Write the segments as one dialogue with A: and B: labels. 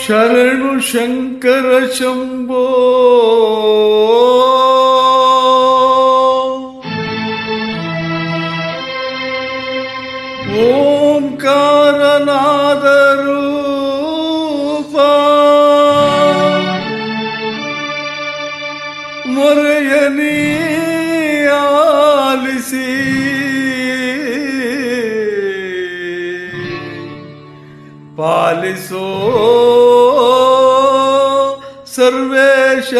A: ಶರಣು ಶಂಕರ ಶಂಭೋ ಓಂಕಾರನಾದ ರೂಪ ಮೊರೆಯನಿ ಆಲಿಸಿ ಪಾಲಿಸೋ ಸರ್ವೇಶ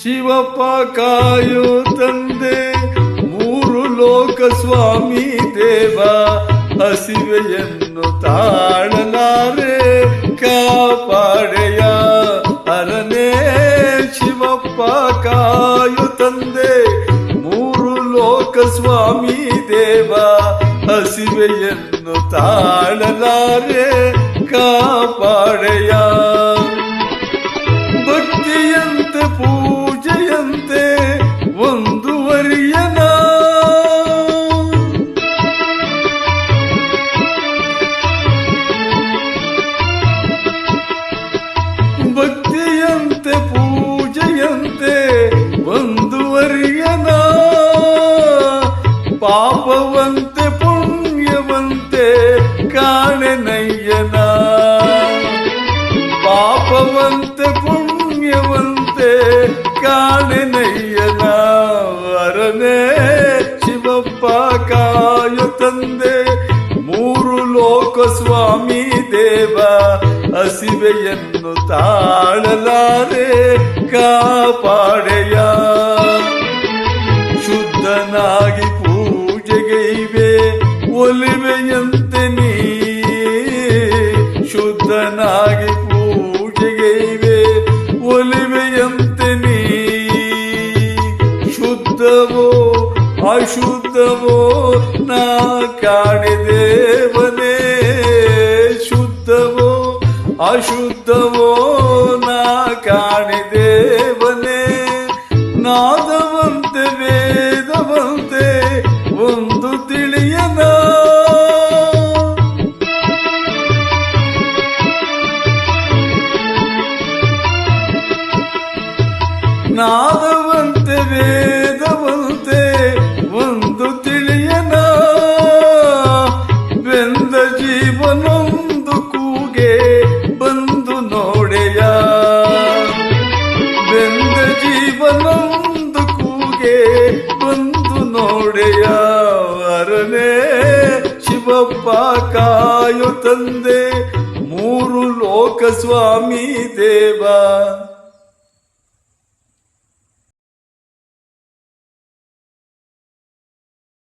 A: ಶಿವಪ್ಪ ಕಾಯೋ ತಂದೆ ಮೂರು ಲೋಕ ಸ್ವಾಮಿ ದೇವ ಹಸಿವೆಯನ್ನು ತಾಳಲಾರೆ ಕಾಪಾಡೆಯ ಅರನೇ ಶಿವಪ್ಪ ಕಾಯೋ ತಂದೆ ಮೂರು ಲೋಕ ಸ್ವಾಮಿ ದೇವ ಹಸಿವೆಯನ್ನು ತಾಳಲಾರೆ ಕಾಪಾಡೆಯ ಭಕ್ತಿಯಂತೆ ಪೂಜೆಯಂತೆ ಒಂದುವರಿಯನ ಭಕ್ತಿಯಂತೆ ಪೂಜೆಯಂತೆ ಒಂದುವರಿಯನ ಪಾಪವಂತೆ ಪುಣ್ಯವಂತೆ ಕಾಣೆನಯ್ಯನ ಪಾಪವಂತೆ ಪುಣ್ಯವಂತೆ ಕಾಣೆನಯ್ಯನ ಅರನೇ ಶಿವಪ್ಪ ಕಾಯೋ ತಂದೆ ಮೂರು ಲೋಕ ಸ್ವಾಮಿ ದೇವ ಹಸಿವೆಯನ್ನು ತಾಳಲಾರೆ ಕಾಪಾಡೆಯ ಶುದ್ಧನಾಗಿ ಪೂಜೆಗೈವೆ ಒಲಿವೆಯಂತೆ ನೀ ಶುದ್ಧನಾಗಿ ಪೂಜೆಗೈವೆ ಒಲಿವೆಯಂತೆ ನೀ ಶುದ್ಧವೋ ಅಶುದ್ಧವೋ ನಾ ಕಾಣಿದೇವನೇ ಶುದ್ಧವೋ ಅಶುದ್ಧವೋ ನಾ ಕಾಣಿದೇವನೇ ನಾದವಂತೆ ವೇದವಂತೆ ಒಂದು ತಿಳಿಯನ ನಾದವಂತೆ ವೇದವಂತೆ ಒಂದು ತಿಳಿಯನ ಬೆಂದ ಜೀವನೊಂದು ಕೂಗೆ ಬಂದು ನೋಡೆಯ ಬೆಂದ ಜೀವನೊಂದು ಕೂಗೆ ಬಂದು ನೋಡೆಯ ಅರನೇ ಶಿವಪ್ಪ ಕಾಯೋ ತಂದೆ ಮೂರು ಲೋಕ ಸ್ವಾಮಿ ದೇವ